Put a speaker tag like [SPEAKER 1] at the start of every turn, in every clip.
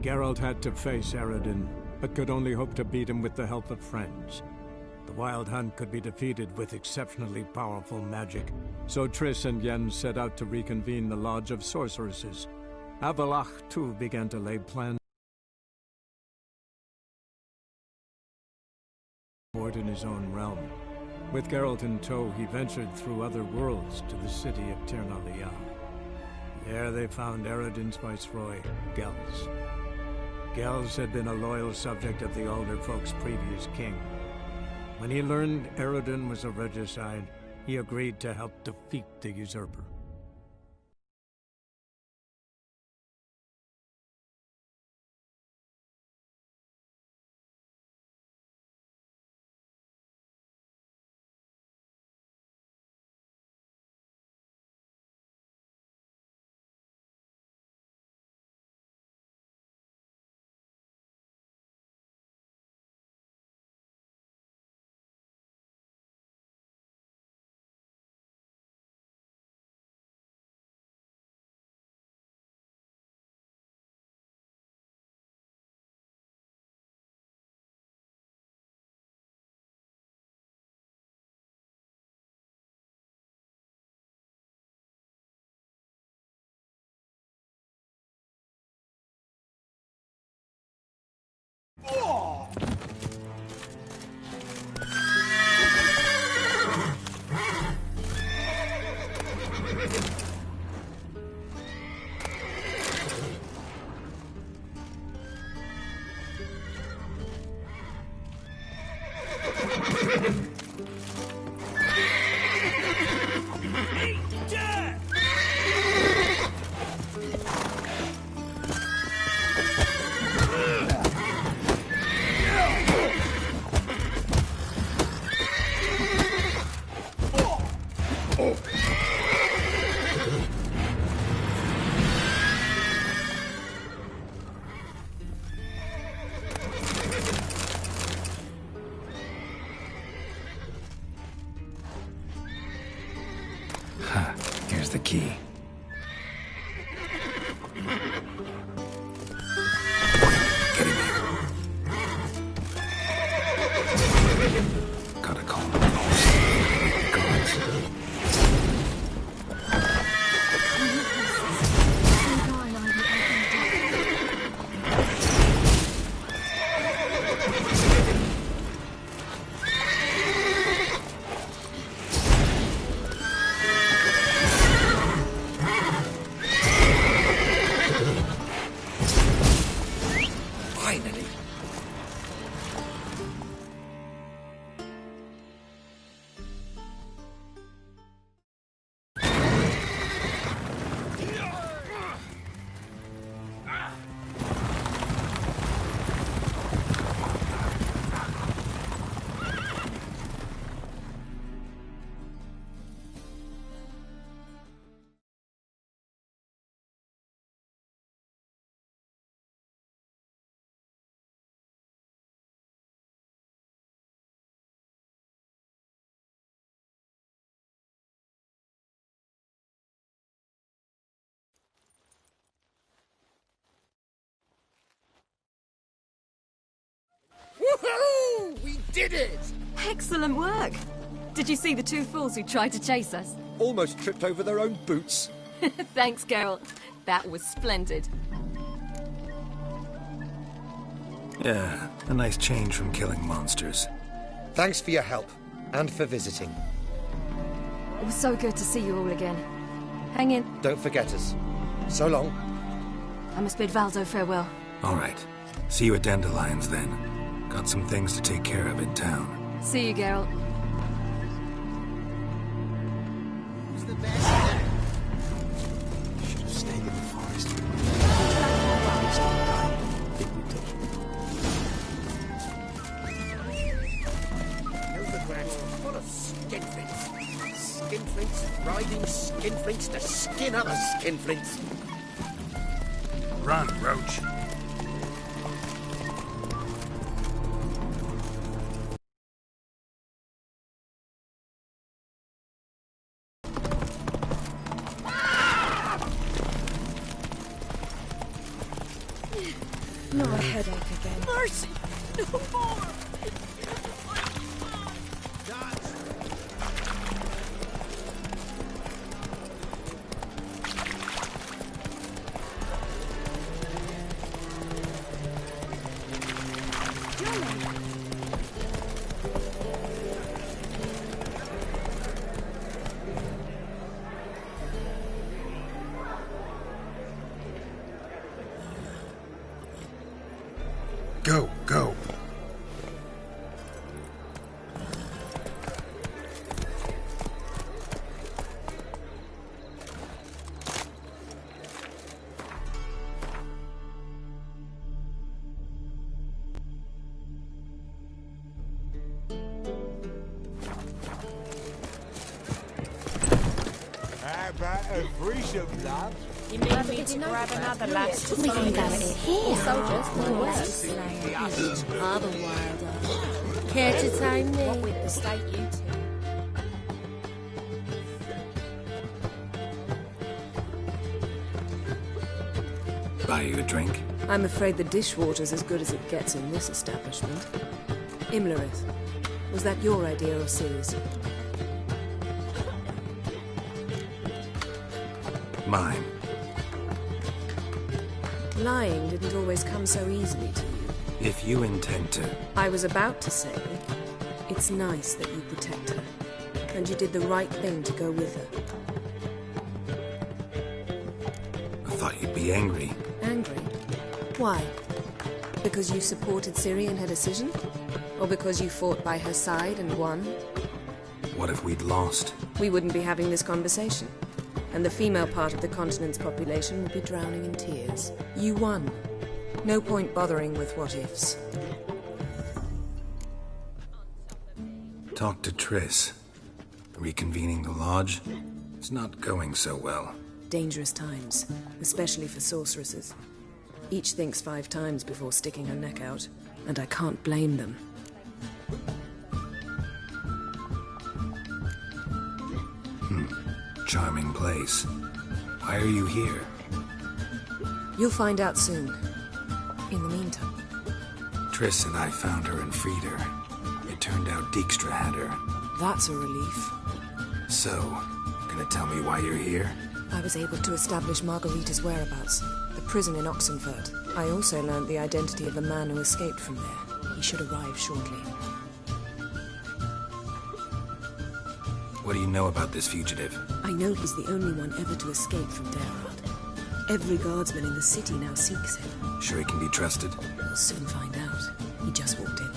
[SPEAKER 1] Geralt had to face Eredin, but could only hope to beat him with the help of friends. The Wild Hunt could be defeated with exceptionally powerful magic, so Triss and Yen set out to reconvene the Lodge of Sorceresses. Avallac'h, too, began to lay plans in his own realm. With Geralt in tow, he ventured through other worlds to the city of Tir na Lial. There they found Eredin's viceroy, Gels. Gels had been a loyal subject of the Alder Folk's previous king. When he learned Eredin was a regicide, he agreed to help defeat the usurper.
[SPEAKER 2] Here's the key. Get in here. Gotta call the guards.
[SPEAKER 3] Woohoo! We did it!
[SPEAKER 4] Excellent work! Did you see the two fools who tried to chase us?
[SPEAKER 3] Almost tripped over their own boots.
[SPEAKER 4] Thanks, Geralt. That was splendid.
[SPEAKER 2] Yeah, a nice change from killing monsters.
[SPEAKER 3] Thanks for your help, and for visiting.
[SPEAKER 4] It was so good to see you all again. Hang in.
[SPEAKER 3] Don't forget us. So long.
[SPEAKER 4] I must bid Valdo farewell.
[SPEAKER 2] All right. See you at Dandelion's then. Got some things to take care of in town.
[SPEAKER 4] See you, Geralt.
[SPEAKER 3] Who's the best?
[SPEAKER 2] Should have stayed in the forest.
[SPEAKER 3] Overground full of skinflints. Skinflints riding skinflints to skin other skinflints.
[SPEAKER 2] Run, Roach.
[SPEAKER 4] Not a headache again.
[SPEAKER 5] Mercy! No more!
[SPEAKER 2] Go, go.
[SPEAKER 6] How about a threesome, love?
[SPEAKER 5] You need me to grab another lass to
[SPEAKER 7] We can go it here.
[SPEAKER 5] soldiers for the
[SPEAKER 7] West.
[SPEAKER 5] West.
[SPEAKER 7] Harbour Wilder. Care to time me?
[SPEAKER 5] What with the state you two?
[SPEAKER 2] Buy you a drink?
[SPEAKER 8] I'm afraid the dishwater's as good as it gets in this establishment. Imlerith, was that your idea of Ciri's?
[SPEAKER 2] Mine.
[SPEAKER 8] Lying didn't always come so easily to you.
[SPEAKER 2] If you intend to.
[SPEAKER 8] I was about to say, it's nice that you protect her. And you did the right thing to go with her.
[SPEAKER 2] I thought you'd be angry.
[SPEAKER 8] Angry? Why? Because you supported Ciri in her decision? Or because you fought by her side and won?
[SPEAKER 2] What if we'd lost?
[SPEAKER 8] We wouldn't be having this conversation. And the female part of the continent's population would be drowning in tears. You won. No point bothering with what-ifs.
[SPEAKER 2] Talk to Triss. Reconvening the lodge? It's not going so well.
[SPEAKER 8] Dangerous times, especially for sorceresses. Each thinks 5 times before sticking her neck out, and I can't blame them.
[SPEAKER 2] Charming place. Why are you here?
[SPEAKER 8] You'll find out soon. In the meantime.
[SPEAKER 2] Triss and I found her and freed her. It turned out Dijkstra had her.
[SPEAKER 8] That's a relief.
[SPEAKER 2] So, gonna tell me why you're here?
[SPEAKER 8] I was able to establish Margarita's whereabouts, the prison in Oxenfurt. I also learned the identity of the man who escaped from there. He should arrive shortly.
[SPEAKER 2] What do you know about this fugitive?
[SPEAKER 8] I know he's the only one ever to escape from Derard. Every guardsman in the city now seeks him.
[SPEAKER 2] Sure he can be trusted?
[SPEAKER 8] We'll soon find out. He just walked in.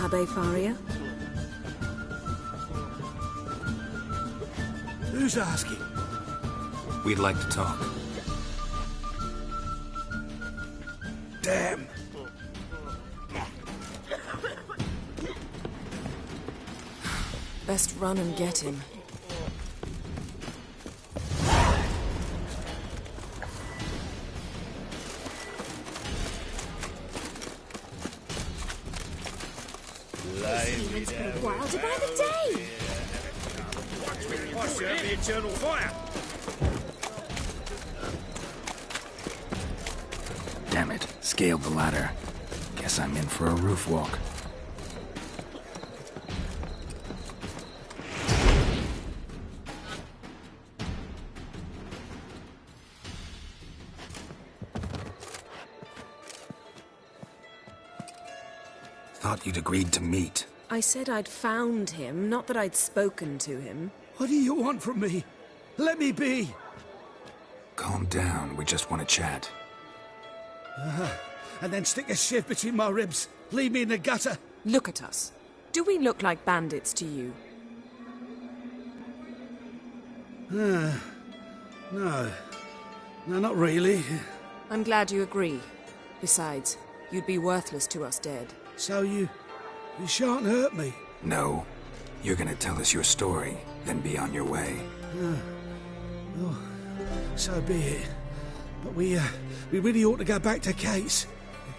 [SPEAKER 8] Abbe Faria?
[SPEAKER 3] Who's asking?
[SPEAKER 2] We'd like to talk.
[SPEAKER 3] Damn.
[SPEAKER 8] Best run and get him.
[SPEAKER 7] Wilder by the day.
[SPEAKER 3] I serve the eternal fire.
[SPEAKER 2] Damn it. Scaled the ladder. Guess I'm in for a roof walk. Thought you'd agreed to meet.
[SPEAKER 8] I said I'd found him, not that I'd spoken to him.
[SPEAKER 3] What do you want from me? Let me be.
[SPEAKER 2] Calm down. We just want to chat.
[SPEAKER 3] And then stick a shiv between my ribs. Leave me in the gutter.
[SPEAKER 8] Look at us. Do we look like bandits to you?
[SPEAKER 3] No. No, not really.
[SPEAKER 8] I'm glad you agree. Besides, you'd be worthless to us dead.
[SPEAKER 3] So you shan't hurt me.
[SPEAKER 2] No. You're gonna tell us your story, then be on your way.
[SPEAKER 3] So be it. But we really ought to go back to Kate's.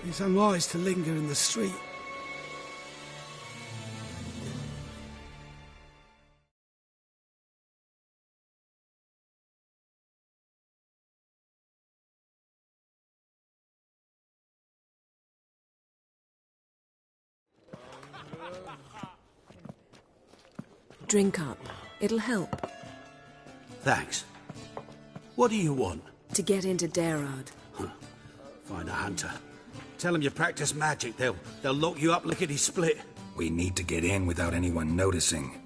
[SPEAKER 9] It's unwise to linger in the street.
[SPEAKER 8] Drink up. It'll help.
[SPEAKER 3] Thanks. What do you want?
[SPEAKER 8] To get into Darad.
[SPEAKER 3] Find a hunter. Tell them you practice magic. They'll lock you up lickety-split.
[SPEAKER 2] We need to get in without anyone noticing.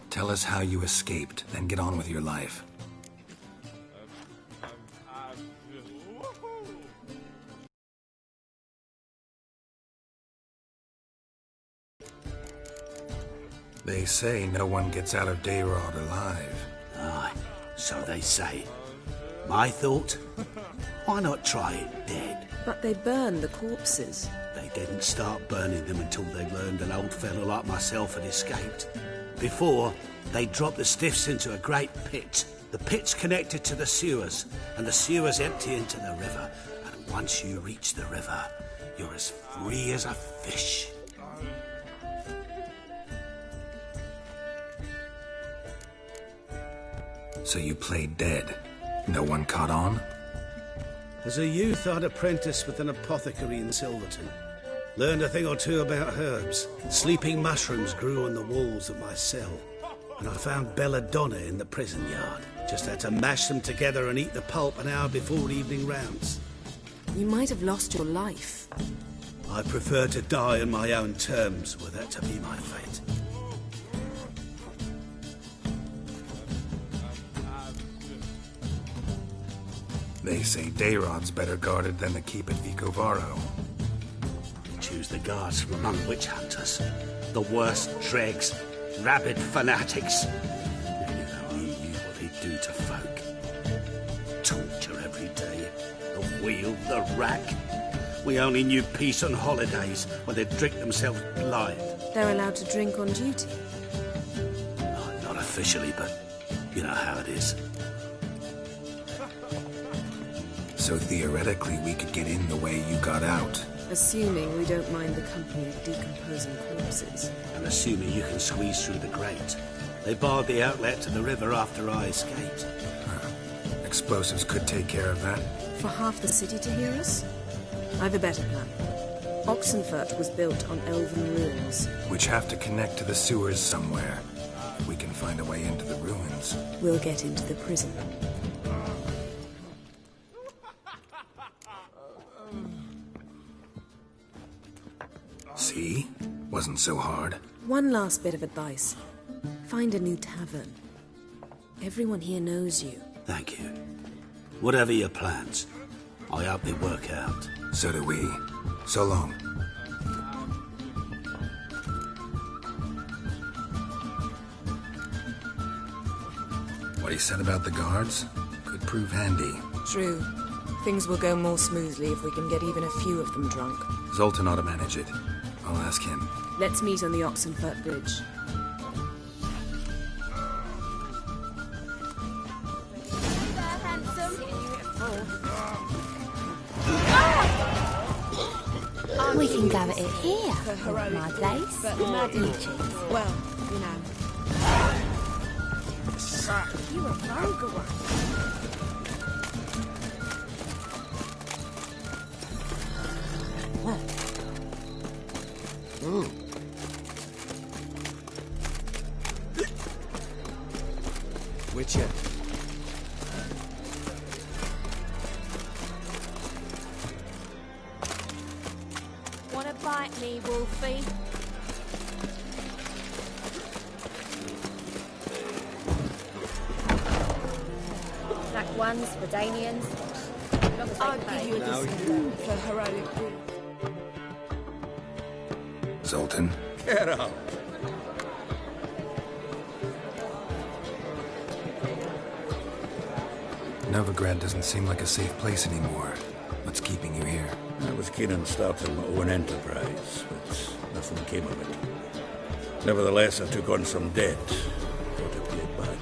[SPEAKER 2] Tell us how you escaped, then get on with your life. They say no one gets out of Darad alive.
[SPEAKER 3] Aye, so they say. My thought? Why not try it dead?
[SPEAKER 8] But they burn the corpses.
[SPEAKER 3] They didn't start burning them until they learned an old fellow like myself had escaped. Before, they dropped the stiffs into a great pit. The pit's connected to the sewers, and the sewers empty into the river. And once you reach the river, you're as free as a fish.
[SPEAKER 2] So you played dead. No one caught on?
[SPEAKER 3] As a youth, I'd apprenticed with an apothecary in Silverton. Learned a thing or two about herbs. Sleeping mushrooms grew on the walls of my cell. And I found belladonna in the prison yard. Just had to mash them together and eat the pulp an hour before evening rounds.
[SPEAKER 8] You might have lost your life.
[SPEAKER 3] I prefer to die on my own terms, were that to be my fate.
[SPEAKER 2] They say Darod's better guarded than the keep at Vicovaro.
[SPEAKER 3] We choose the guards from among witch hunters. The worst dregs, rabid fanatics. If you only knew what they do to folk. Torture every day. The wheel, the rack. We only knew peace on holidays when they'd drink themselves blind.
[SPEAKER 8] They're allowed to drink on duty.
[SPEAKER 3] Not officially, but you know how it is.
[SPEAKER 2] So theoretically, we could get in the way you got out.
[SPEAKER 8] Assuming we don't mind the company of decomposing corpses.
[SPEAKER 3] And assuming you can squeeze through the grate. They barred the outlet to the river after I escaped.
[SPEAKER 2] Explosives could take care of that.
[SPEAKER 8] For half the city to hear us? I've a better plan. Oxenfurt was built on elven ruins.
[SPEAKER 2] Which have to connect to the sewers somewhere. If we can find a way into the ruins.
[SPEAKER 8] We'll get into the prison.
[SPEAKER 2] See? Wasn't so hard.
[SPEAKER 8] One last bit of advice. Find a new tavern. Everyone here knows you.
[SPEAKER 3] Thank you. Whatever your plans, I hope they work out.
[SPEAKER 2] So do we. So long. What he said about the guards could prove handy.
[SPEAKER 8] True. Things will go more smoothly if we can get even a few of them drunk.
[SPEAKER 2] Zoltan ought to manage it. I'll ask him.
[SPEAKER 8] Let's meet on the Oxenfurt Bridge.
[SPEAKER 7] We can go at it here, at my place.
[SPEAKER 5] Well, you know.
[SPEAKER 7] You a vulgar one.
[SPEAKER 6] Witcher.
[SPEAKER 5] Wanna bite me, Wolfie?
[SPEAKER 4] Black ones, Redanians.
[SPEAKER 5] I'll give you a discount for heroic deeds.
[SPEAKER 2] Zoltan?
[SPEAKER 6] Get up.
[SPEAKER 2] Novigrad doesn't seem like a safe place anymore. What's keeping you here?
[SPEAKER 10] I was keen on starting my own enterprise, but nothing came of it. Nevertheless, I took on some debt. Got to pay it back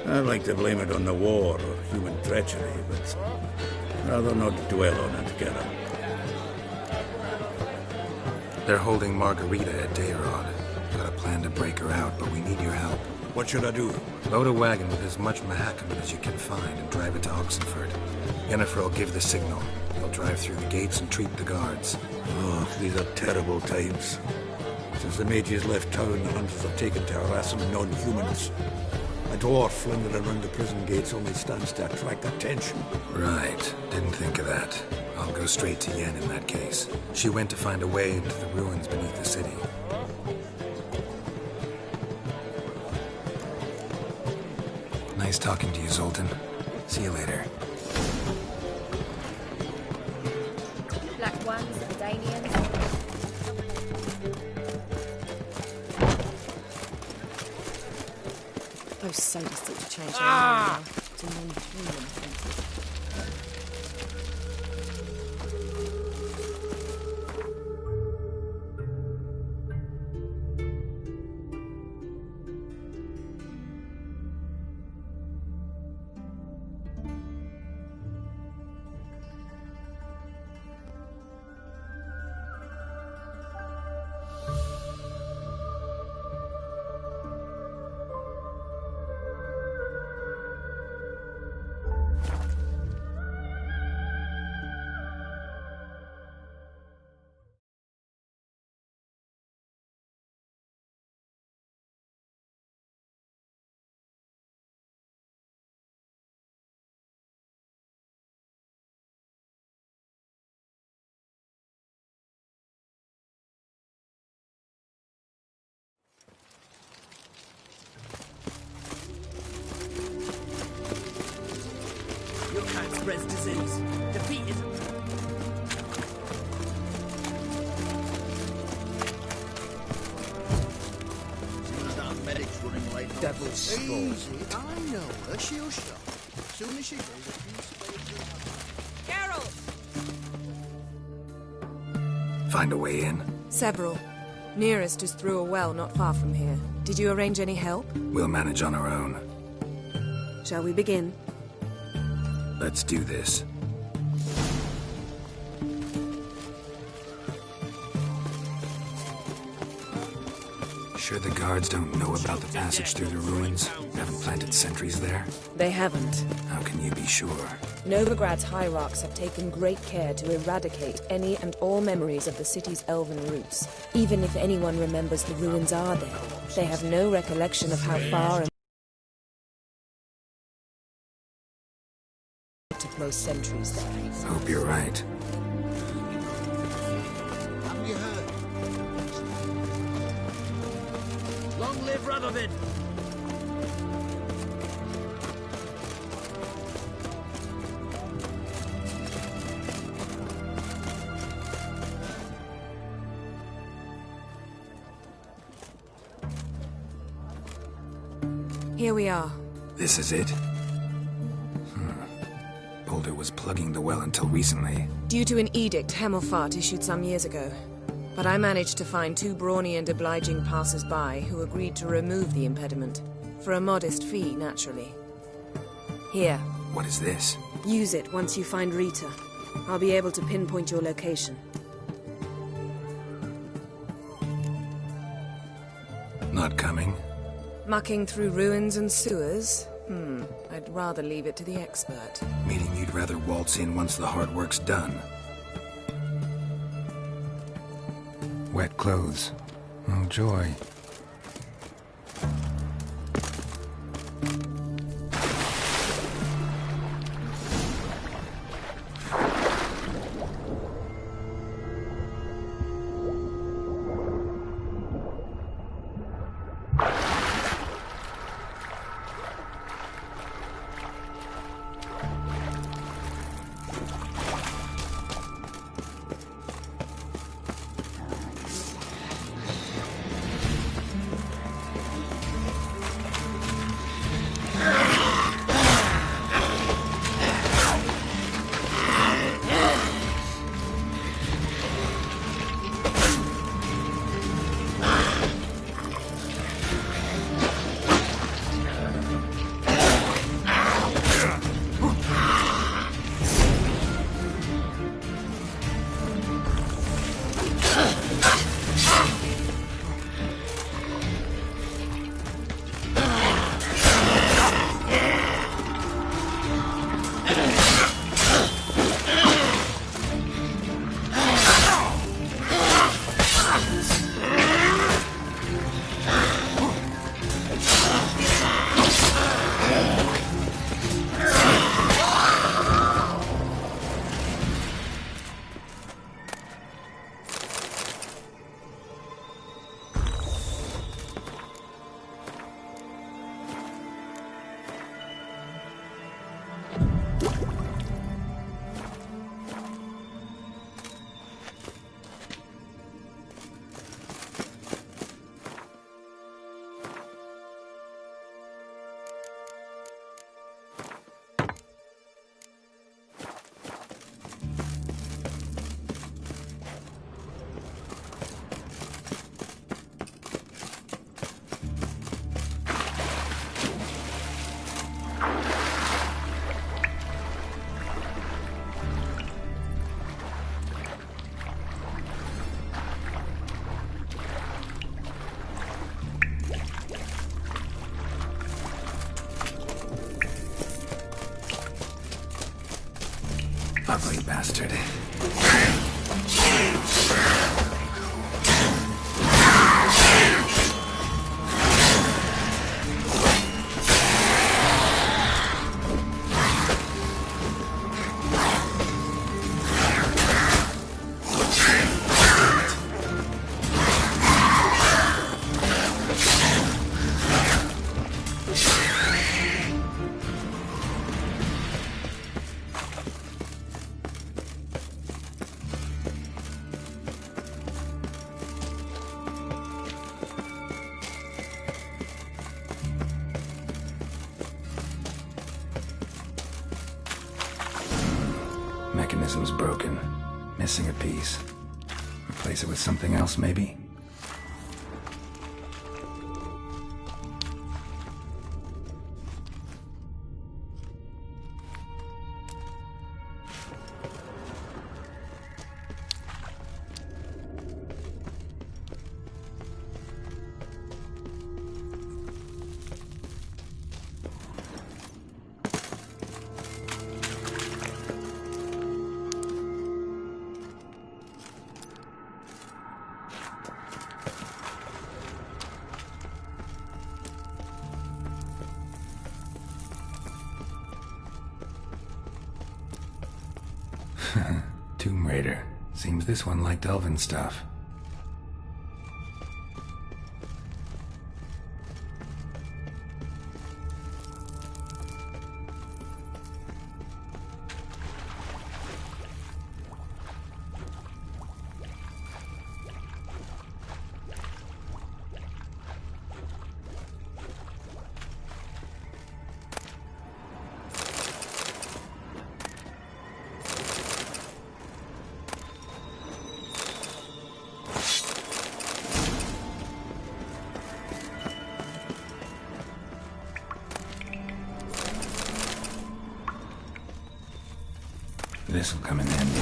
[SPEAKER 10] now. I'd like to blame it on the war or human treachery, but rather not dwell on it, Kaleb.
[SPEAKER 2] They're holding Margarita at Dayrod. Got a plan to break her out, but we need your help.
[SPEAKER 10] What should I do?
[SPEAKER 2] Load a wagon with as much Mahakaman as you can find and drive it to Oxenford. Yennefer will give the signal. They'll drive through the gates and treat the guards.
[SPEAKER 10] Oh, these are terrible times. Since the mages left town, the hunters have taken to harassing non-humans. A dwarf flinging around the prison gates only stands to attract attention.
[SPEAKER 2] Right. Didn't think of that. I'll go straight to Yen in that case. She went to find a way into the ruins beneath the city. Nice talking to you, Zoltan. See you later.
[SPEAKER 4] Black ones, Danians.
[SPEAKER 8] Those sadists ought to change their name now to non-human hunters.
[SPEAKER 11] Your kind spreads disease. Defeat is...
[SPEAKER 12] Medics running late.
[SPEAKER 11] Devil's spores.
[SPEAKER 12] Easy, I know her. She'll stop. Soon as she does,
[SPEAKER 5] Geralt!
[SPEAKER 2] Find a way in?
[SPEAKER 8] Several. Nearest is through a well not far from here. Did you arrange any help?
[SPEAKER 2] We'll manage on our own.
[SPEAKER 8] Shall we begin?
[SPEAKER 2] Let's do this. Sure the guards don't know about the passage through the ruins? Haven't planted sentries there?
[SPEAKER 8] They haven't.
[SPEAKER 2] How can you be sure?
[SPEAKER 8] Novigrad's hierarchs have taken great care to eradicate any and all memories of the city's elven roots. Even if anyone remembers the ruins are there, they have no recollection of how far and to place sentries there.
[SPEAKER 2] Hope you're right.
[SPEAKER 12] haven't you heard?
[SPEAKER 11] Long live Radovid!
[SPEAKER 8] Here we are.
[SPEAKER 2] This is it? Boulder was plugging the well until recently.
[SPEAKER 8] Due to an edict Hemelfart issued some years ago. But I managed to find two brawny and obliging passers-by who agreed to remove the impediment. For a modest fee, naturally. Here.
[SPEAKER 2] What is this?
[SPEAKER 8] Use it once you find Rita. I'll be able to pinpoint your location.
[SPEAKER 2] Not coming?
[SPEAKER 8] Mucking through ruins and sewers? I'd rather leave it to the expert.
[SPEAKER 2] Meaning you'd rather waltz in once the hard work's done. Wet clothes. Oh, joy. Ugly bastard. Mechanism's broken. Missing a piece. Replace it with something else, maybe? Tomb Raider. Seems this one liked elven stuff. This'll come in handy.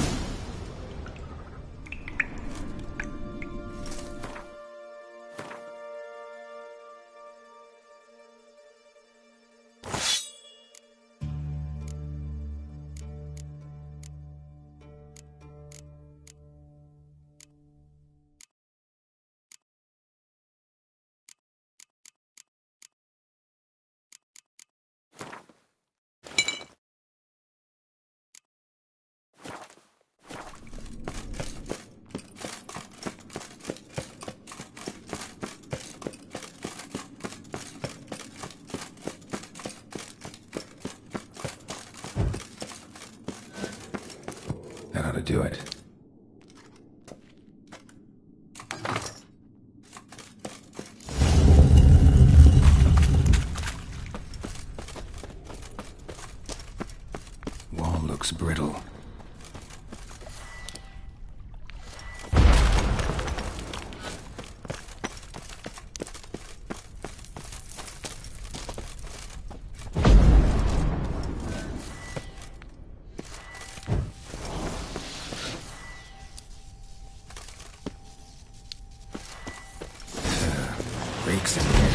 [SPEAKER 2] That ought to do it. Wall looks brittle. Breaks in here.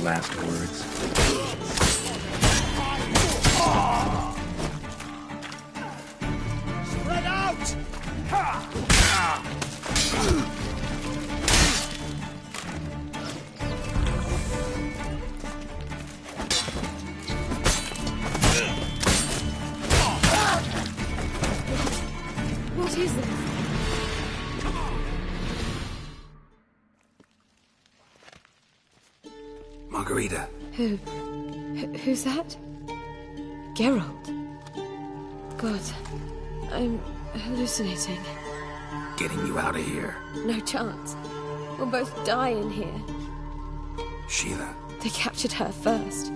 [SPEAKER 2] last words?
[SPEAKER 11] Spread out!
[SPEAKER 4] What is this?
[SPEAKER 2] Margarita.
[SPEAKER 4] Who's that? Geralt. God, I'm hallucinating.
[SPEAKER 2] Getting you out of here.
[SPEAKER 4] No chance. We'll both die in here.
[SPEAKER 2] Sheila.
[SPEAKER 4] They captured her first.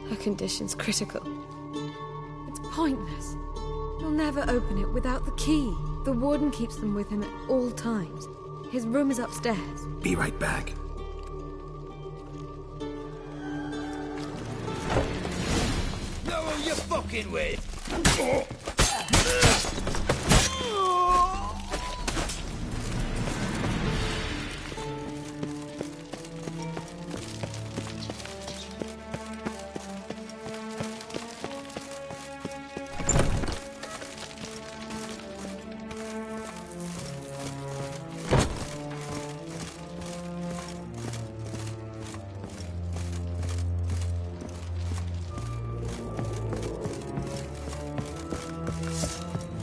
[SPEAKER 4] Her condition's critical. It's pointless. He'll never open it without the key. The warden keeps them with him at all times. His room is upstairs.
[SPEAKER 2] Be right back.
[SPEAKER 11] Know who you're fucking with!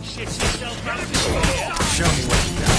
[SPEAKER 11] Shit yourself out here!
[SPEAKER 2] Show me what you got.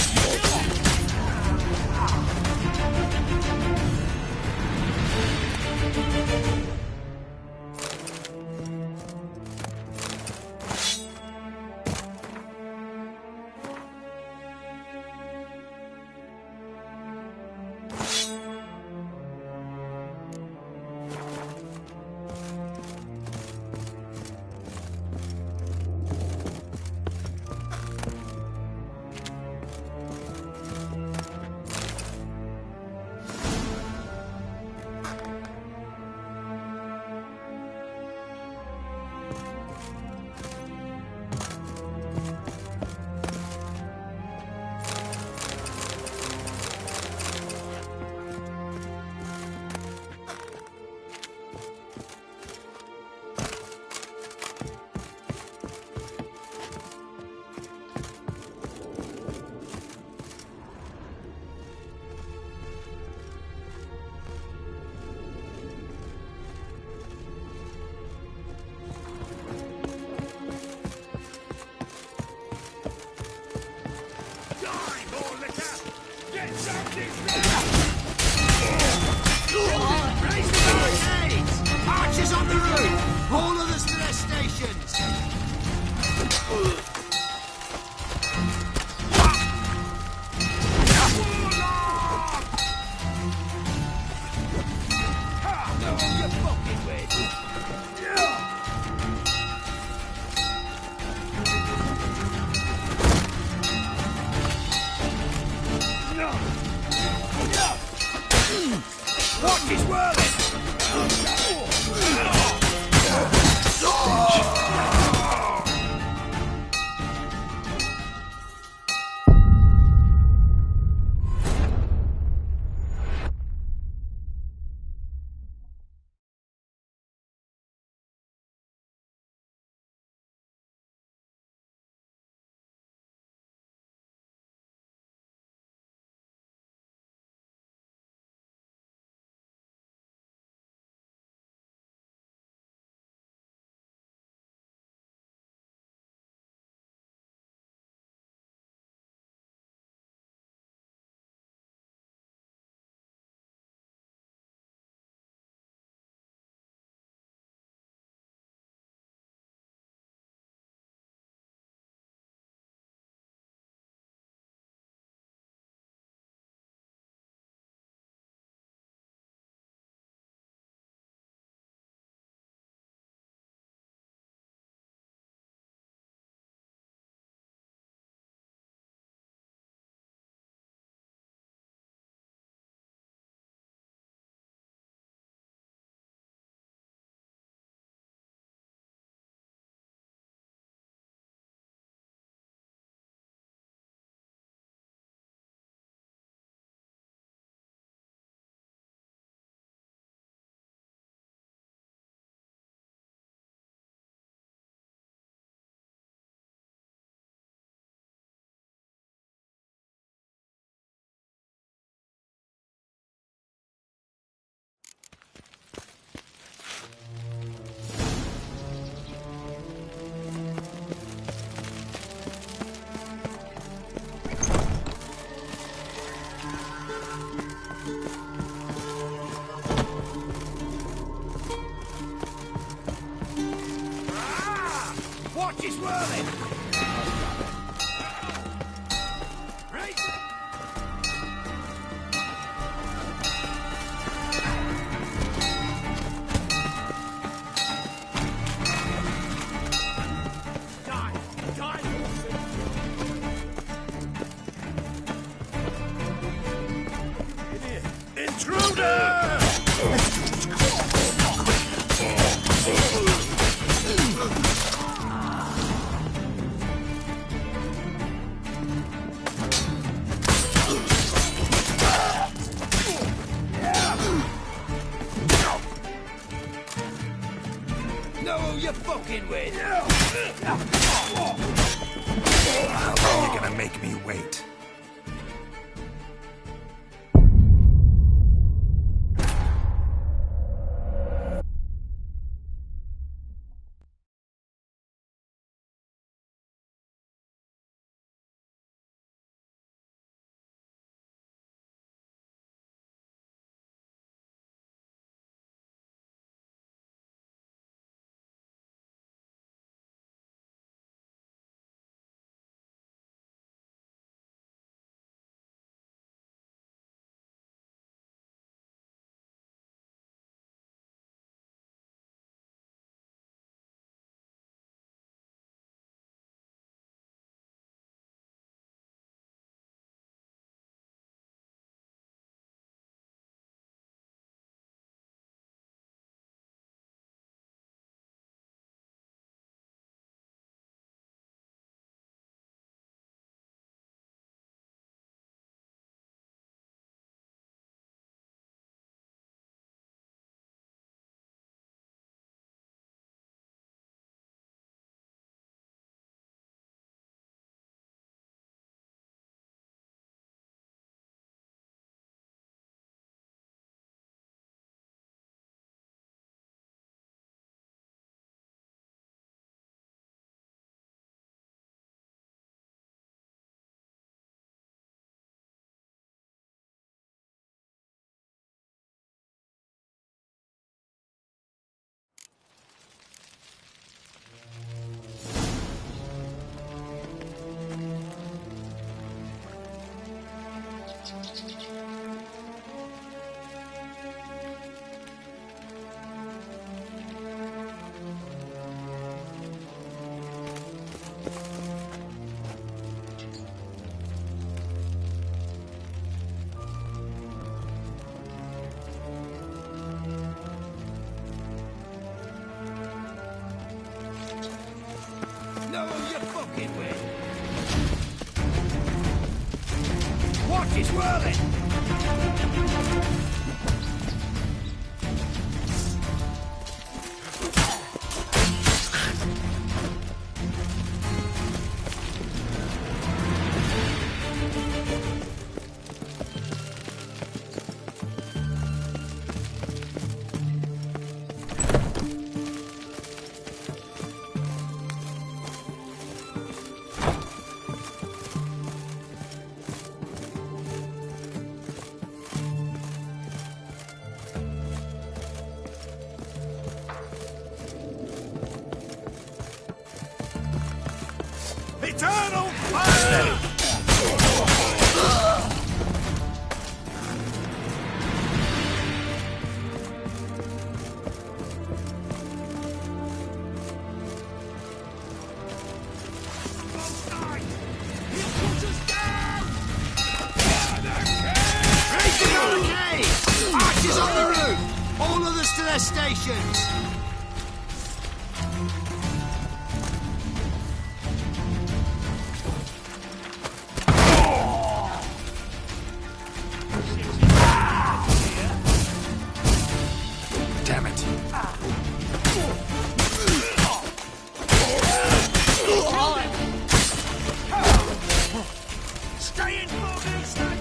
[SPEAKER 6] fucking with?
[SPEAKER 2] How long are you gonna make me wait?
[SPEAKER 6] Know who you're fucking with? What is whirling? Eternal fire!
[SPEAKER 12] Archers on the roof! All others to their stations!
[SPEAKER 2] Damn it.
[SPEAKER 6] Stay in formation!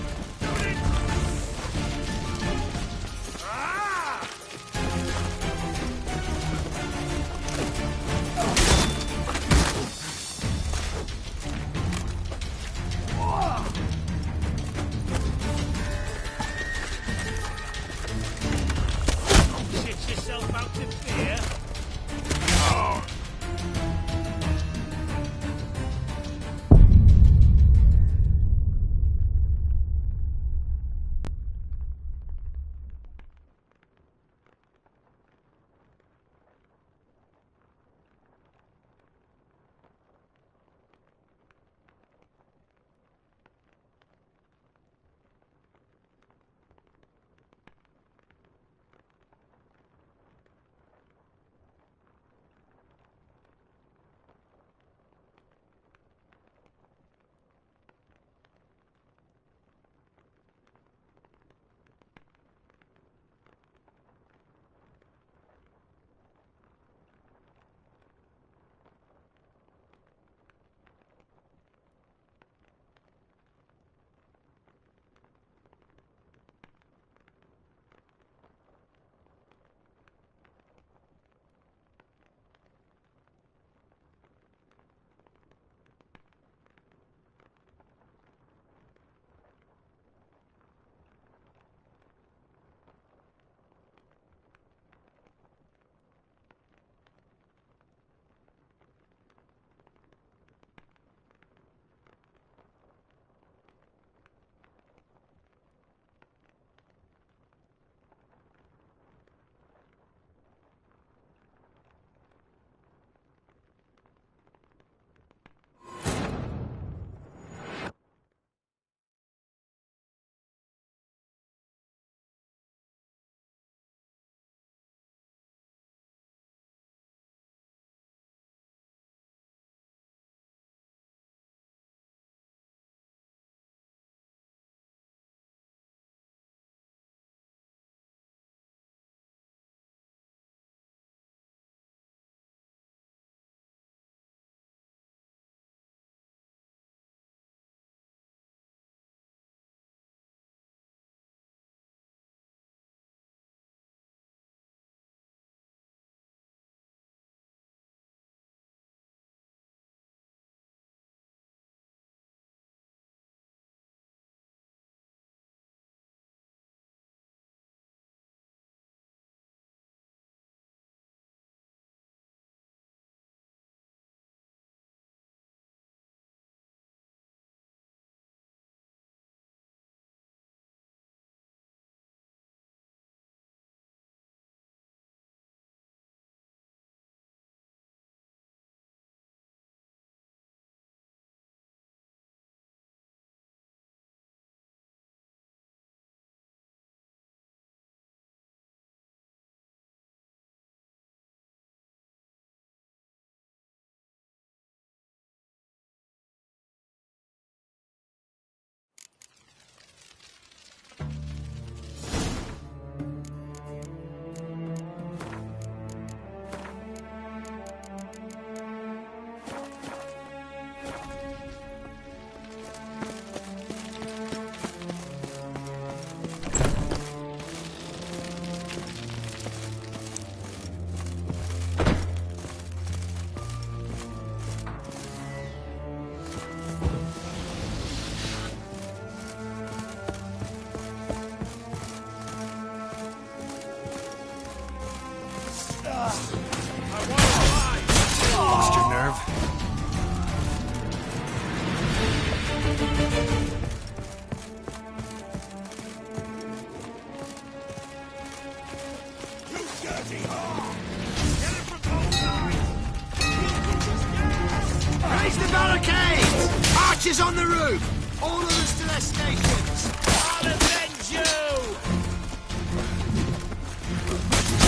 [SPEAKER 6] Move! All of us to their stations! I'll avenge you!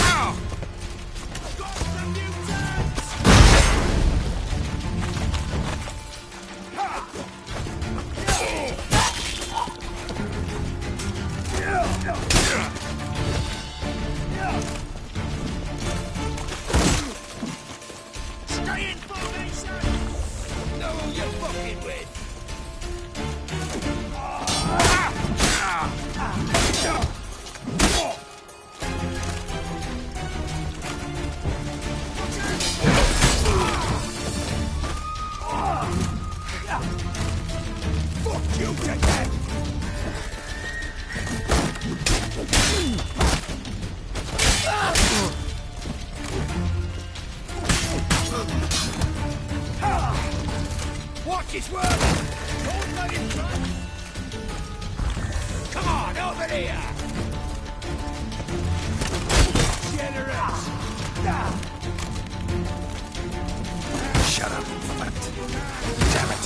[SPEAKER 6] Ow! Got some mutants! Stay in formation! Know who you're fucking with! Fuck you, dickhead! Watch his work! Don't let him try! Come on, over here! Generous!
[SPEAKER 2] Shut up, Flint. Damn it.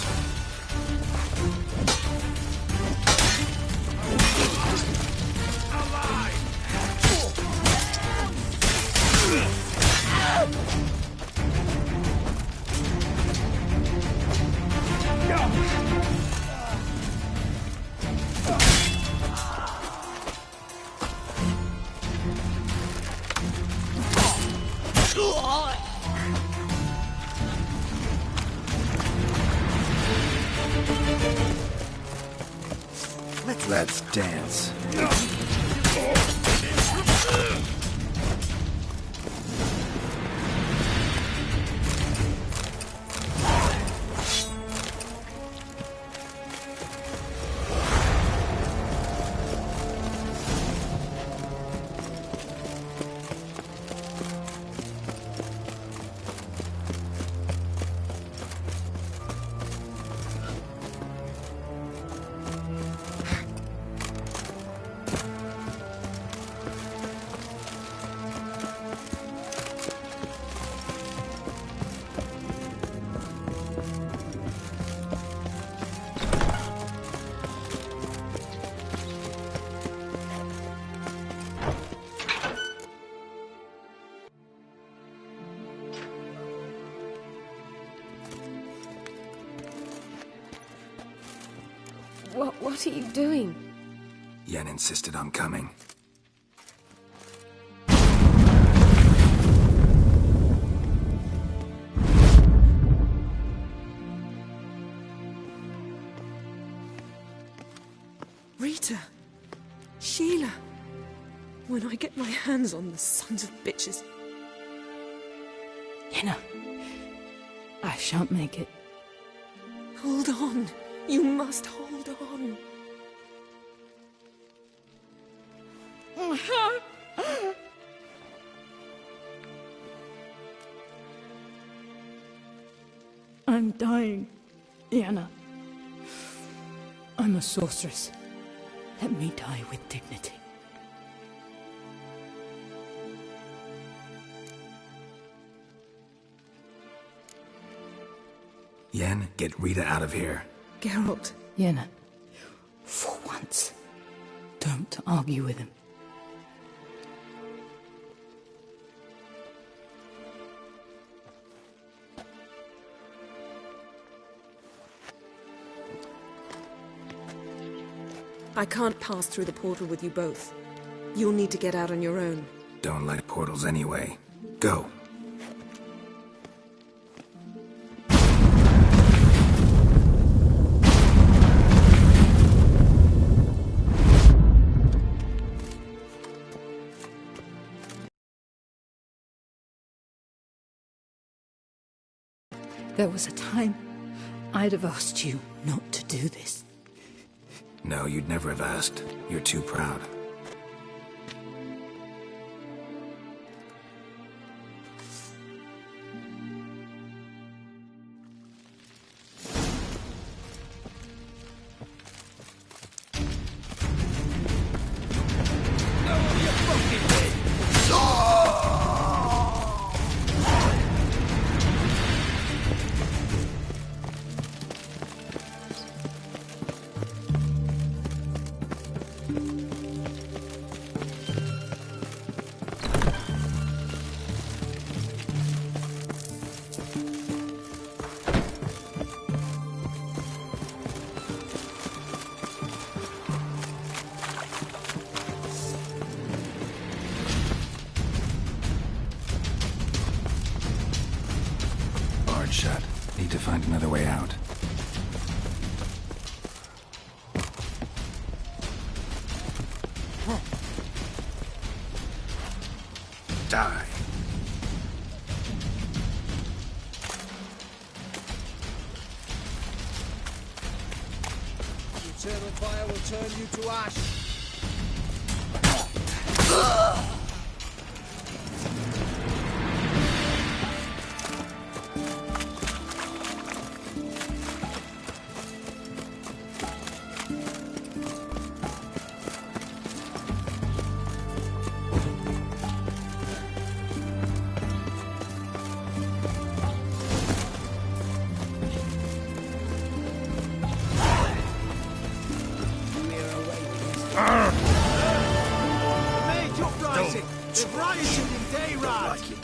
[SPEAKER 2] Let's dance.
[SPEAKER 4] What are you doing?
[SPEAKER 2] Yen insisted on coming.
[SPEAKER 8] Rita! Sheila! When I get my hands on the sons of bitches.
[SPEAKER 5] Yenna, I shan't make it.
[SPEAKER 8] Hold on. You must hold on.
[SPEAKER 5] I'm dying, Yenna. I'm a sorceress. Let me die with dignity.
[SPEAKER 2] Yen, get Rita out of here.
[SPEAKER 8] Geralt.
[SPEAKER 5] Yenna, for once, don't argue with him.
[SPEAKER 8] I can't pass through the portal with you both. You'll need to get out on your own.
[SPEAKER 2] Don't like portals anyway. Go.
[SPEAKER 5] There was a time I'd have asked you not to do this.
[SPEAKER 2] No, you'd never have asked. You're too proud. another way out.
[SPEAKER 3] Die.
[SPEAKER 12] The eternal fire will turn you to ash.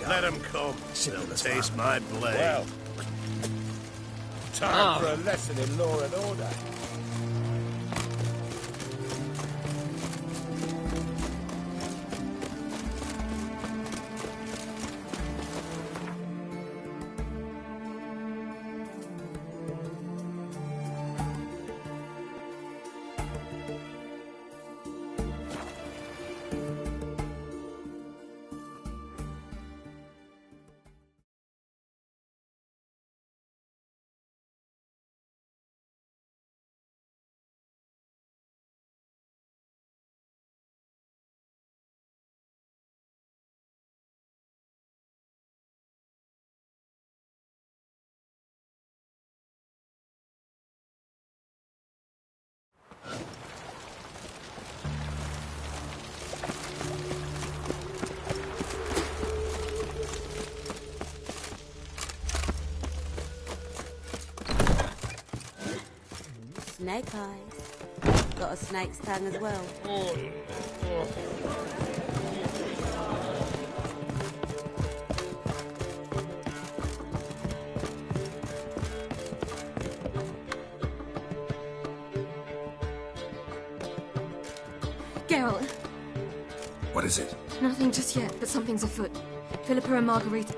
[SPEAKER 6] Let him come. They'll taste my blade. Well, time for a lesson in law and order.
[SPEAKER 13] Snake eyes. Got a snake's tongue as well.
[SPEAKER 4] Geralt.
[SPEAKER 2] What is it?
[SPEAKER 4] Nothing just yet, but something's afoot. Philippa and Margarita.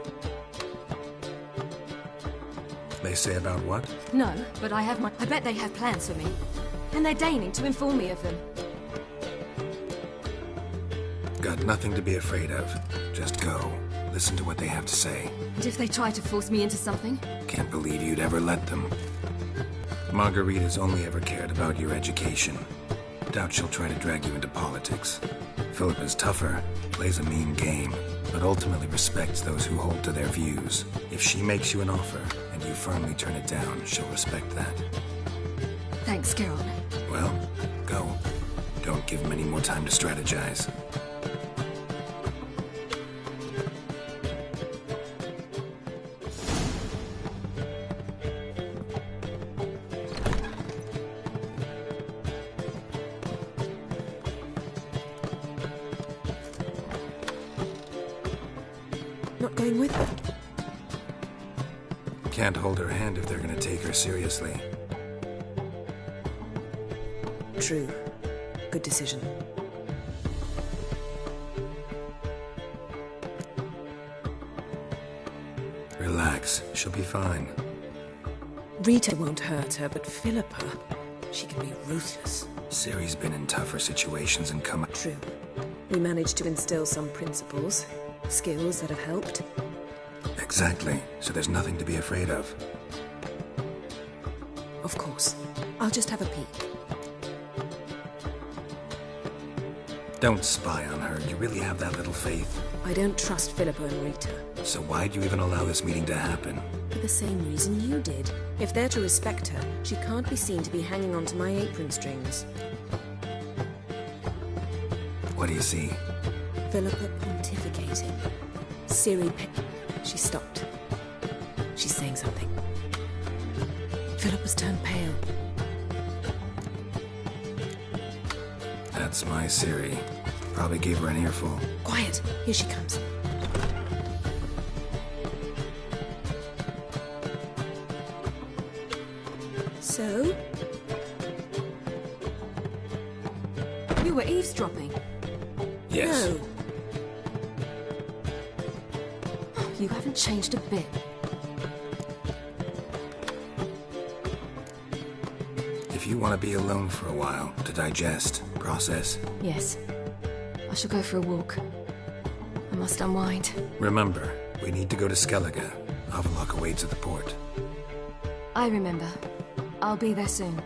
[SPEAKER 2] They say about what?
[SPEAKER 4] No, but I bet they have plans for me. And they're deigning to inform me of them.
[SPEAKER 2] Got nothing to be afraid of. Just go. Listen to what they have to say.
[SPEAKER 4] And if they try to force me into something?
[SPEAKER 2] Can't believe you'd ever let them. Margarita's only ever cared about your education. Doubt she'll try to drag you into politics. Philippa's tougher, plays a mean game, but ultimately respects those who hold to their views. If she makes you an offer, and you firmly turn it down, she'll respect that.
[SPEAKER 4] Thanks, Geralt.
[SPEAKER 2] Well, go. Don't give him any more time to strategize.
[SPEAKER 8] Not going with her?
[SPEAKER 2] Can't hold her hand if they're gonna take her seriously.
[SPEAKER 8] True. Good decision.
[SPEAKER 2] Relax. She'll be fine.
[SPEAKER 8] Rita won't hurt her, but Philippa, she can be ruthless.
[SPEAKER 2] Ciri's been in tougher situations and come...
[SPEAKER 8] True. We managed to instill some principles, skills that have helped.
[SPEAKER 2] Exactly. So there's nothing to be afraid of.
[SPEAKER 8] Of course. I'll just have a peek.
[SPEAKER 2] Don't spy on her. You really have that little faith?
[SPEAKER 8] I don't trust Philippa and Rita.
[SPEAKER 2] So why'd you even allow this meeting to happen?
[SPEAKER 8] For the same reason you did. If they're to respect her, she can't be seen to be hanging on to my apron strings.
[SPEAKER 2] What do you see?
[SPEAKER 8] Philippa pontificating. Ciri She stopped. She's saying something. Philippa's turned pale.
[SPEAKER 2] That's my Ciri. Probably gave her an earful.
[SPEAKER 8] Quiet! Here she comes. So?
[SPEAKER 4] You were eavesdropping?
[SPEAKER 2] Yes.
[SPEAKER 8] No.
[SPEAKER 4] You haven't changed a bit.
[SPEAKER 2] If you want to be alone for a while, to digest, process...
[SPEAKER 4] Yes. I shall go for a walk. I must unwind.
[SPEAKER 2] Remember, we need to go to Skellige. Avaloq awaits at the port.
[SPEAKER 4] I remember. I'll be there soon.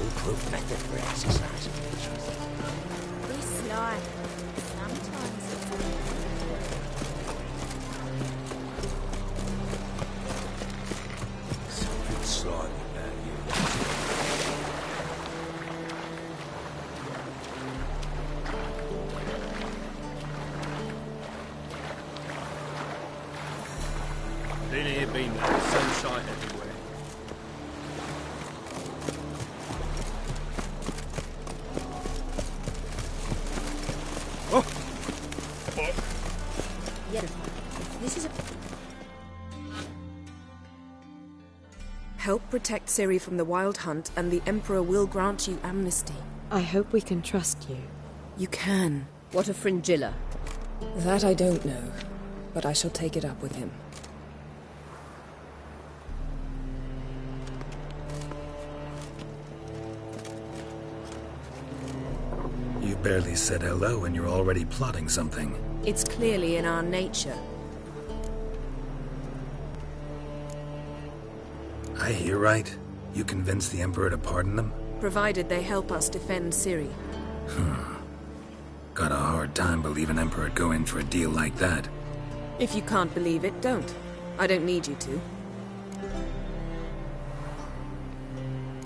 [SPEAKER 6] foolproof method for exercise.
[SPEAKER 7] Be sly. Sometimes
[SPEAKER 6] something slimy about you.
[SPEAKER 14] Been here, been there. Sunshine everywhere.
[SPEAKER 8] protect Ciri from the Wild Hunt, and the Emperor will grant you amnesty.
[SPEAKER 4] I hope we can trust you.
[SPEAKER 8] You can.
[SPEAKER 11] What of Fringilla?
[SPEAKER 8] That I don't know, but I shall take it up with him.
[SPEAKER 2] You barely said hello and you're already plotting something.
[SPEAKER 8] It's clearly in our nature.
[SPEAKER 2] I hear right? You convinced the Emperor to pardon them?
[SPEAKER 8] Provided they help us defend Ciri.
[SPEAKER 2] Got a hard time believing Emperor'd go in for a deal like that.
[SPEAKER 8] If you can't believe it, don't. I don't need you to.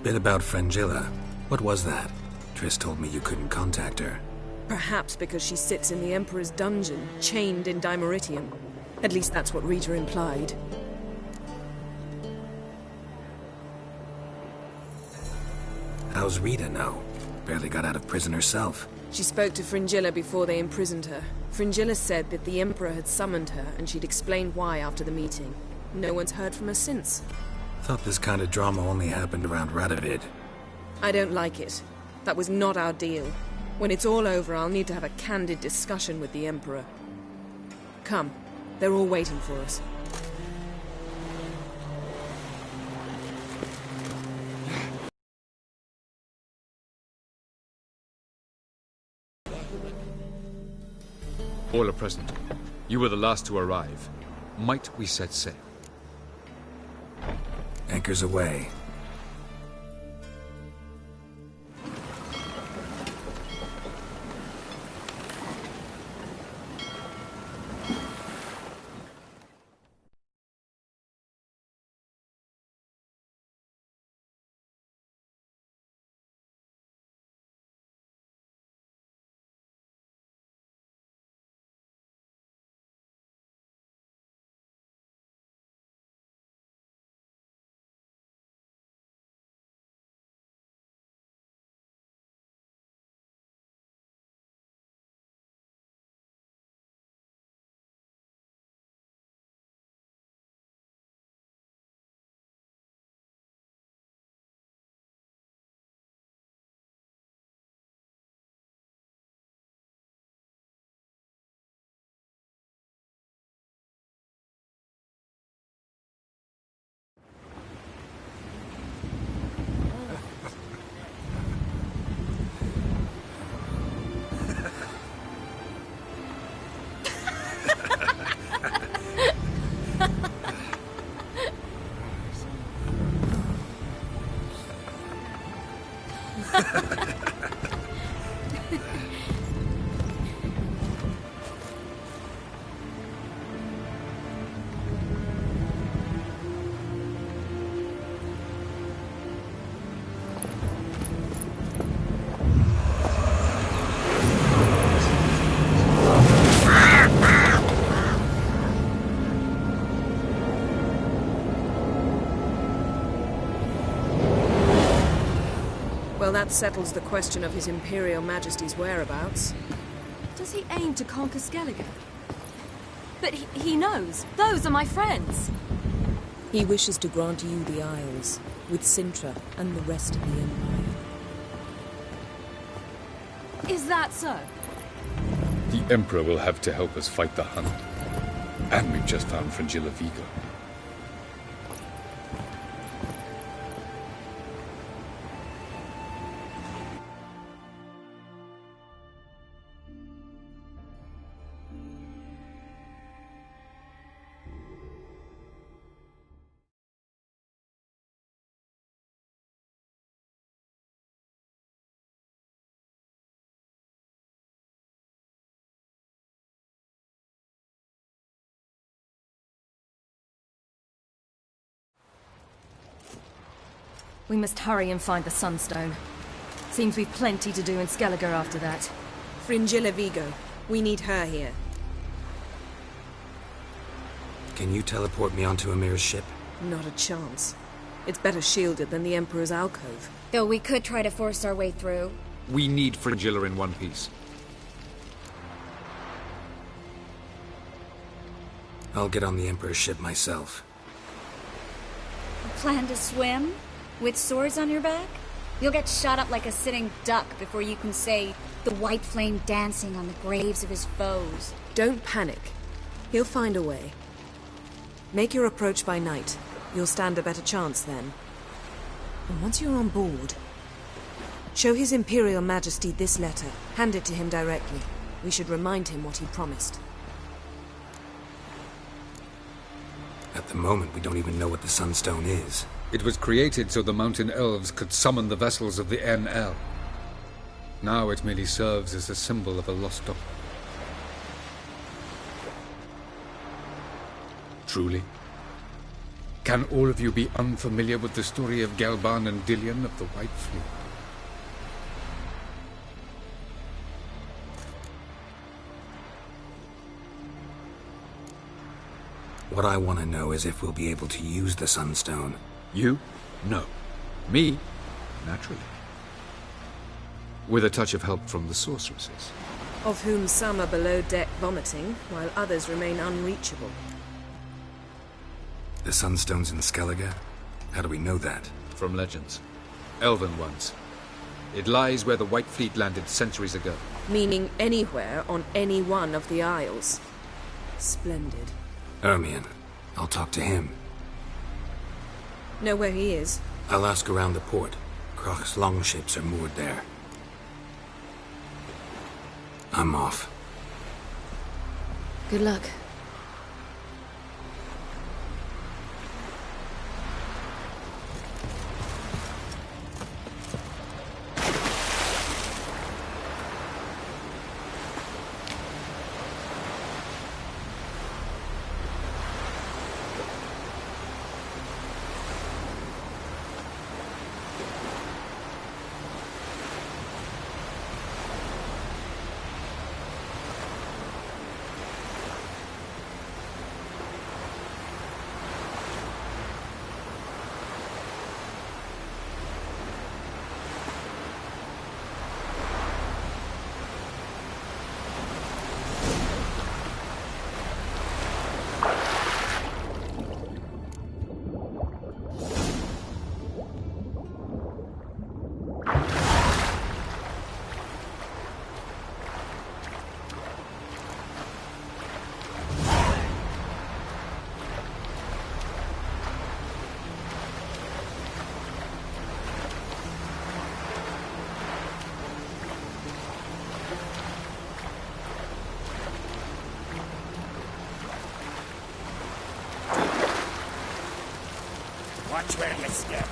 [SPEAKER 2] Bit about Fringilla. What was that? Triss told me you couldn't contact her.
[SPEAKER 8] Perhaps because she sits in the Emperor's dungeon, chained in Dimeritium. At least that's what Rita implied.
[SPEAKER 2] How's Rita now? Barely got out of prison herself.
[SPEAKER 8] She spoke to Fringilla before they imprisoned her. Fringilla said that the Emperor had summoned her, and she'd explained why after the meeting. No one's heard from her since.
[SPEAKER 2] Thought this kind of drama only happened around Radovid.
[SPEAKER 8] I don't like it. That was not our deal. When it's all over, I'll need to have a candid discussion with the Emperor. Come. They're all waiting for us.
[SPEAKER 15] All are present. You were the last to arrive. Might we set sail?
[SPEAKER 2] Anchors away.
[SPEAKER 8] Well, that settles the question of His Imperial Majesty's whereabouts.
[SPEAKER 16] Does he aim to conquer Skellige? But he knows. Those are my friends.
[SPEAKER 8] He wishes to grant you the Isles, with Sintra and the rest of the Empire.
[SPEAKER 16] Is that so?
[SPEAKER 15] The Emperor will have to help us fight the Hunt. And we've just found Fringilla Vigo.
[SPEAKER 16] We must hurry and find the Sunstone. Seems we've plenty to do in Skellige after that.
[SPEAKER 8] Fringilla Vigo. We need her here.
[SPEAKER 2] Can you teleport me onto Amir's ship?
[SPEAKER 8] Not a chance. It's better shielded than the Emperor's alcove.
[SPEAKER 7] Though we could try to force our way through.
[SPEAKER 15] We need Fringilla in one piece.
[SPEAKER 2] I'll get on the Emperor's ship myself.
[SPEAKER 7] Plan to swim?
[SPEAKER 17] With swords on your back? You'll get shot up like a sitting duck before you can say the white flame dancing on the graves of his foes.
[SPEAKER 8] Don't panic. He'll find a way. Make your approach by night. You'll stand a better chance then. And once you're on board, show His Imperial Majesty this letter. Hand it to him directly. We should remind him what he promised.
[SPEAKER 2] At the moment, we don't even know what the Sunstone is.
[SPEAKER 15] It was created so the Mountain Elves could summon the vessels of the NL. Now it merely serves as a symbol of a lost doctrine. Truly? Can all of you be unfamiliar with the story of Galban and Dillion of the White Fleet?
[SPEAKER 2] What I want to know is if we'll be able to use the Sunstone.
[SPEAKER 15] You? No. Me? Naturally. With a touch of help from the sorceresses.
[SPEAKER 8] Of whom some are below deck vomiting, while others remain unreachable.
[SPEAKER 2] The Sunstone's in Skellige? How do we know that?
[SPEAKER 15] From legends. Elven ones. It lies where the White Fleet landed centuries ago.
[SPEAKER 8] Meaning anywhere on any one of the Isles. Splendid.
[SPEAKER 2] Ermion. I'll talk to him.
[SPEAKER 8] Know where he is?
[SPEAKER 2] I'll ask around the port. Krach's longships are moored there. I'm off.
[SPEAKER 4] Good luck.
[SPEAKER 6] Watch where you step.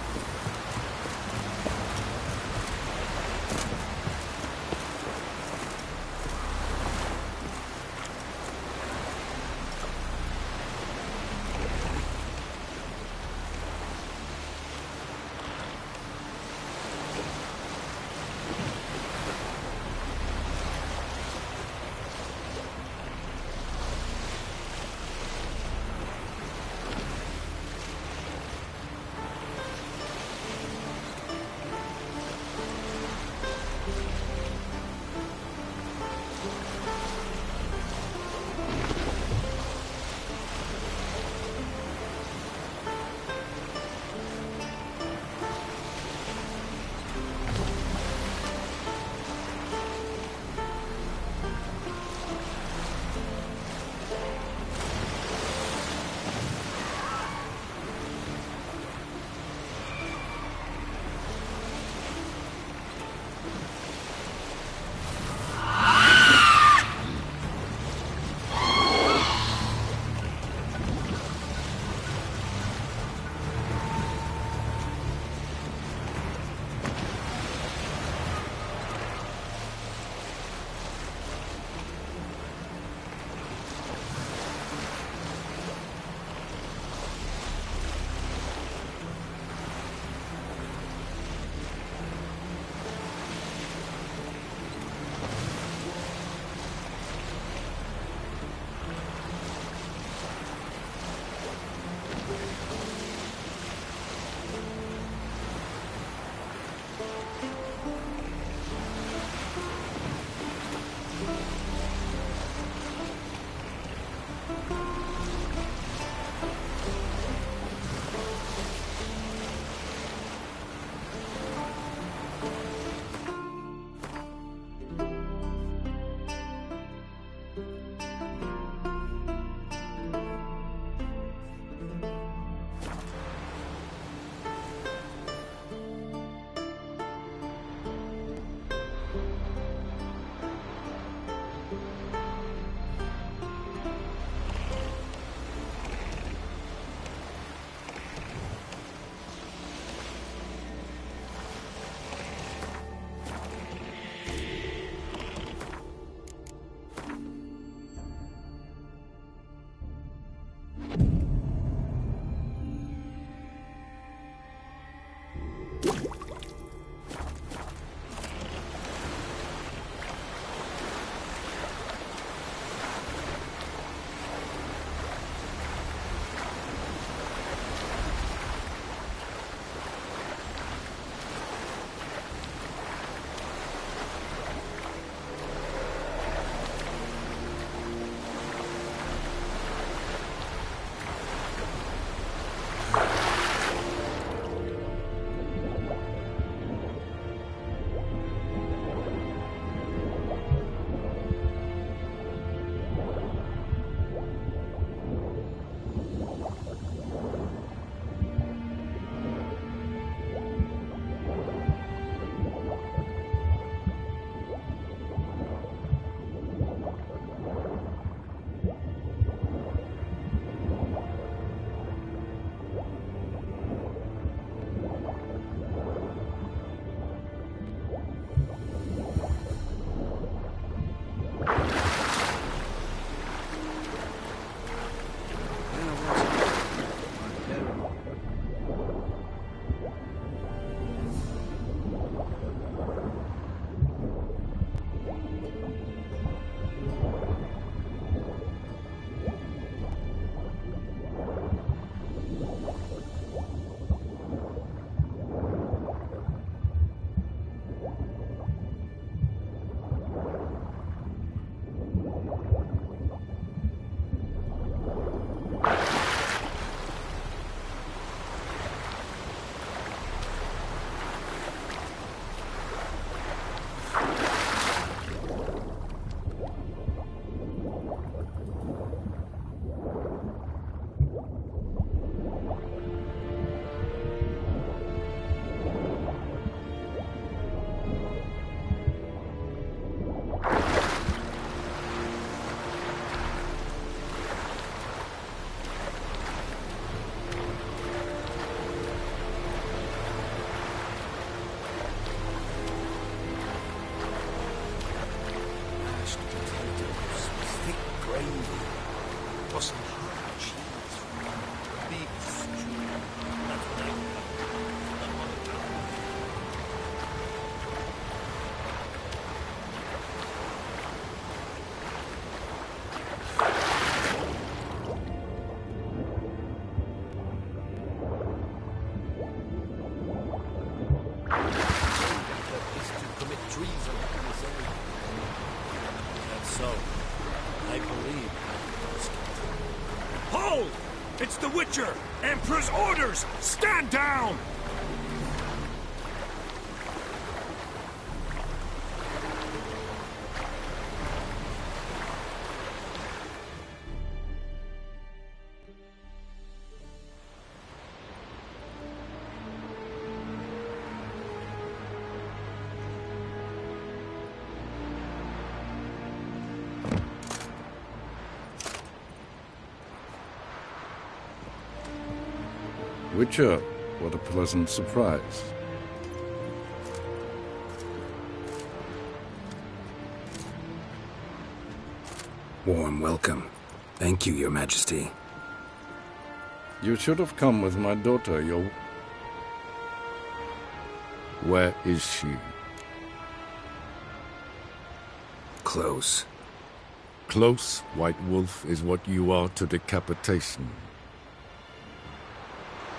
[SPEAKER 6] find for some hard cheese from a big stew. That's what I got.
[SPEAKER 10] Hold! It's the Witcher! Emperor's orders! Stand down!
[SPEAKER 18] Witcher, what a pleasant surprise.
[SPEAKER 2] Warm welcome. Thank you, Your Majesty.
[SPEAKER 18] You should have come with my daughter, your... Where is she?
[SPEAKER 2] Close.
[SPEAKER 18] Close, White Wolf, is what you are to decapitation.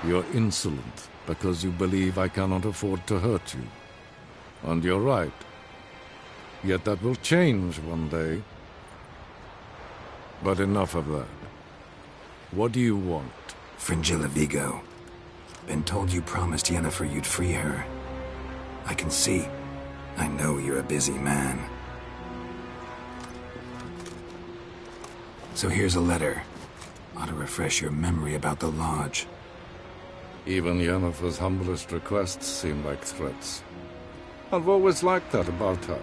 [SPEAKER 18] You're insolent because you believe I cannot afford to hurt you. And you're right. Yet that will change one day. But enough of that. What do you want?
[SPEAKER 2] Fringilla Vigo. Been told you promised Yennefer you'd free her. I can see. I know you're a busy man. So here's a letter. Ought to refresh your memory about the Lodge.
[SPEAKER 18] Even Yennefer's humblest requests seem like threats. I've always liked that about her.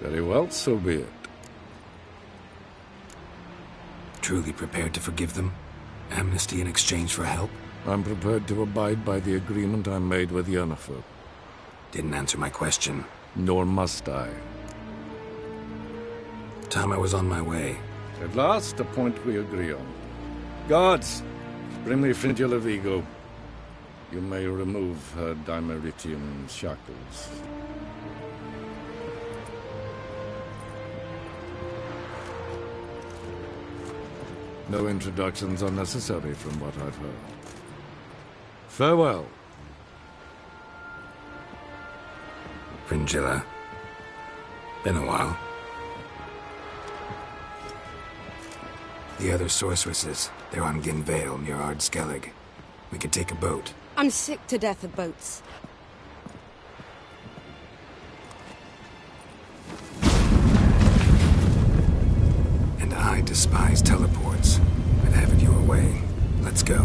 [SPEAKER 18] Very well, so be it.
[SPEAKER 2] Truly prepared to forgive them? Amnesty in exchange for help?
[SPEAKER 18] I'm prepared to abide by the agreement I made with Yennefer.
[SPEAKER 2] Didn't answer my question.
[SPEAKER 18] Nor must I.
[SPEAKER 2] Time I was on my way.
[SPEAKER 18] At last, a point we agree on. Guards! Bring me Fringilla Vigo. You may remove her Dimeritium shackles. No introductions are necessary from what I've heard. Farewell.
[SPEAKER 2] Fringilla. Been a while. The other sorceresses, they're on Ginvale near Ard-Skellig. We could take a boat.
[SPEAKER 13] I'm sick to death of boats.
[SPEAKER 2] And I despise teleports. I'd have it your way. Let's go.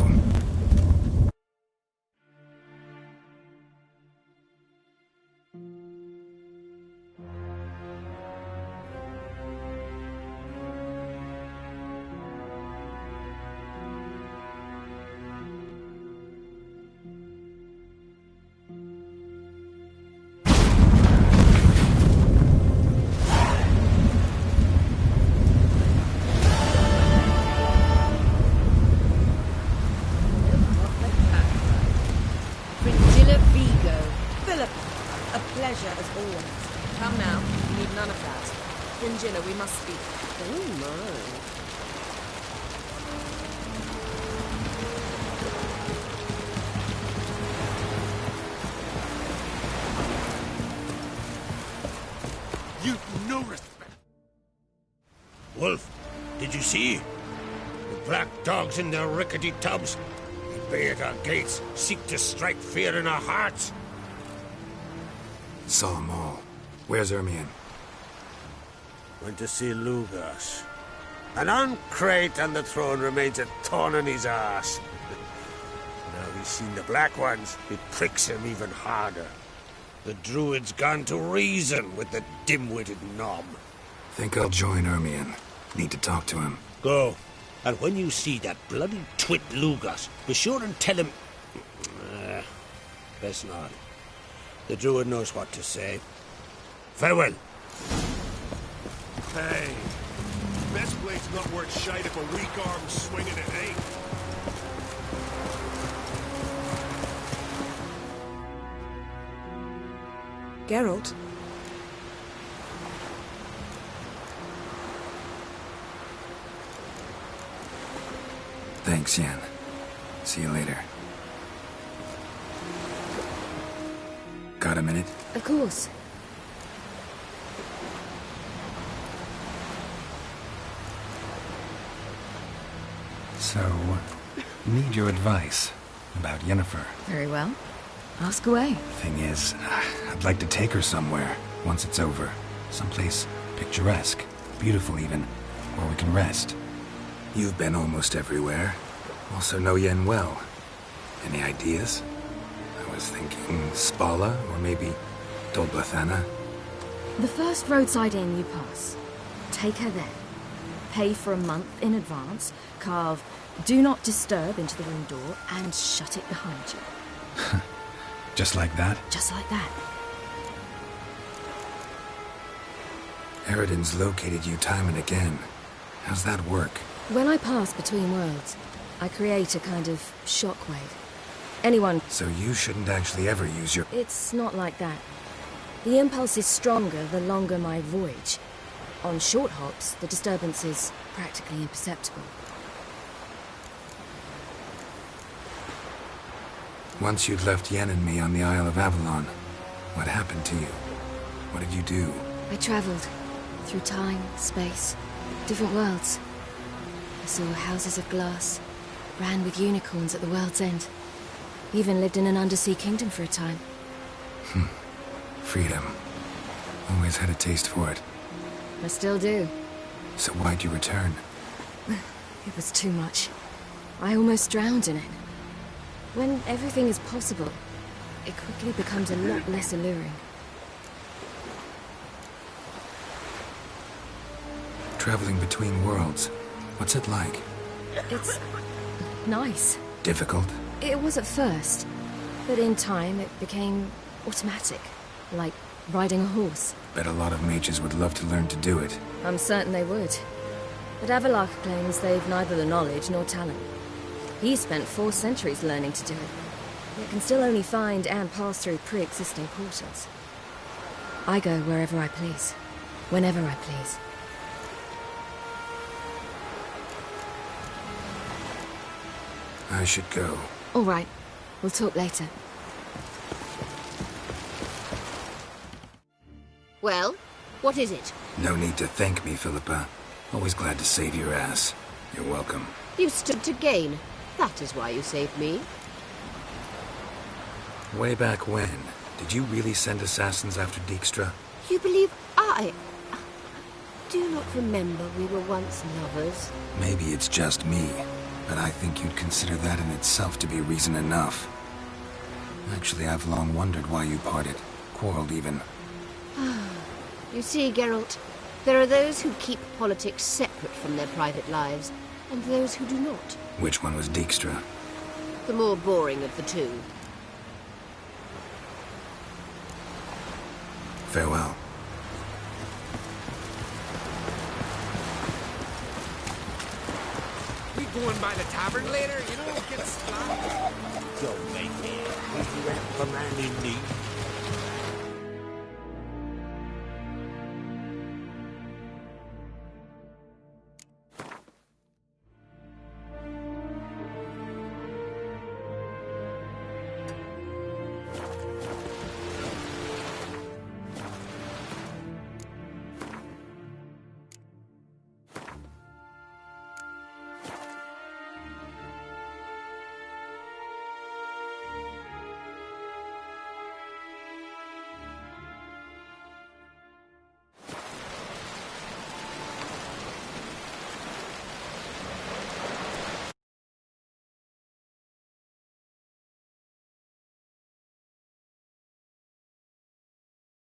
[SPEAKER 8] We must speak.
[SPEAKER 13] Oh my.
[SPEAKER 6] You've no respect.
[SPEAKER 3] Wolf, did you see? The black dogs in their rickety tubs. At bay at our gates, seek to strike fear in our hearts.
[SPEAKER 2] Saw them all. Where's Ermion?
[SPEAKER 3] Went to see Lugas. An uncrate on the throne remains a thorn in his ass. Now he's seen the Black Ones, it pricks him even harder. The druid's gone to reason with the dim-witted knob.
[SPEAKER 2] Think I'll join Ermion. Need to talk to him.
[SPEAKER 3] Go. And when you see that bloody twit Lugas, be sure and tell him... best not. The druid knows what to say. Farewell.
[SPEAKER 6] Hey,
[SPEAKER 19] Best blade's not worth shite if a weak arm swinging it ain't.
[SPEAKER 8] Geralt?
[SPEAKER 2] Thanks, Yen. See you later. Got a minute?
[SPEAKER 4] Of course.
[SPEAKER 2] So, need your advice about Yennefer.
[SPEAKER 4] Very well. Ask away.
[SPEAKER 2] Thing is, I'd like to take her somewhere once it's over. Someplace picturesque, beautiful even, where we can rest. You've been almost everywhere. Also know Yen well. Any ideas? I was thinking Spala, or maybe Dol Blathanna.
[SPEAKER 16] The first roadside inn you pass. Take her there. Pay for a month in advance, carve "Do Not Disturb" into the room door, and shut it behind you.
[SPEAKER 2] Just like that?
[SPEAKER 16] Just like that.
[SPEAKER 2] Eredin's located you time and again. How's that work?
[SPEAKER 4] When I pass between worlds, I create a kind of shockwave. Anyone...
[SPEAKER 2] So you shouldn't actually ever use your...
[SPEAKER 4] It's not like that. The impulse is stronger the longer my voyage. On short hops, the disturbance is practically imperceptible.
[SPEAKER 2] Once you'd left Yen and me on the Isle of Avalon, what happened to you? What did you do?
[SPEAKER 4] I traveled through time, space, different worlds. I saw houses of glass, ran with unicorns at the world's end. Even lived in an undersea kingdom for a time.
[SPEAKER 2] Freedom. Always had a taste for it.
[SPEAKER 4] I still do.
[SPEAKER 2] So why'd you return?
[SPEAKER 4] It was too much. I almost drowned in it. When everything is possible, it quickly becomes a lot less alluring.
[SPEAKER 2] Traveling between worlds, what's it like?
[SPEAKER 4] It's... nice.
[SPEAKER 2] Difficult?
[SPEAKER 4] It was at first, but in time it became automatic, like riding a horse.
[SPEAKER 2] Bet a lot of mages would love to learn to do it.
[SPEAKER 4] I'm certain they would. But Avalok claims they've neither the knowledge nor talent. He spent 4 centuries learning to do it, yet can still only find and pass through pre-existing portals. I go wherever I please, whenever I please.
[SPEAKER 2] I should go.
[SPEAKER 4] All right. We'll talk later.
[SPEAKER 20] Well, what is it?
[SPEAKER 2] No need to thank me, Philippa. Always glad to save your ass. You're welcome.
[SPEAKER 20] You stood to gain. That is why you saved me.
[SPEAKER 2] Way back when, did you really send assassins after Dijkstra?
[SPEAKER 20] You believe I... Do you not remember we were once lovers?
[SPEAKER 2] Maybe it's just me, but I think you'd consider that in itself to be reason enough. Actually, I've long wondered why you parted. Quarreled even.
[SPEAKER 20] You see, Geralt, there are those who keep politics separate from their private lives, and those who do not.
[SPEAKER 2] Which one was Dijkstra?
[SPEAKER 20] The more boring of the two.
[SPEAKER 2] Farewell.
[SPEAKER 11] We going by the tavern later? You know, get slapped.
[SPEAKER 3] Don't make me. We rap for man in need.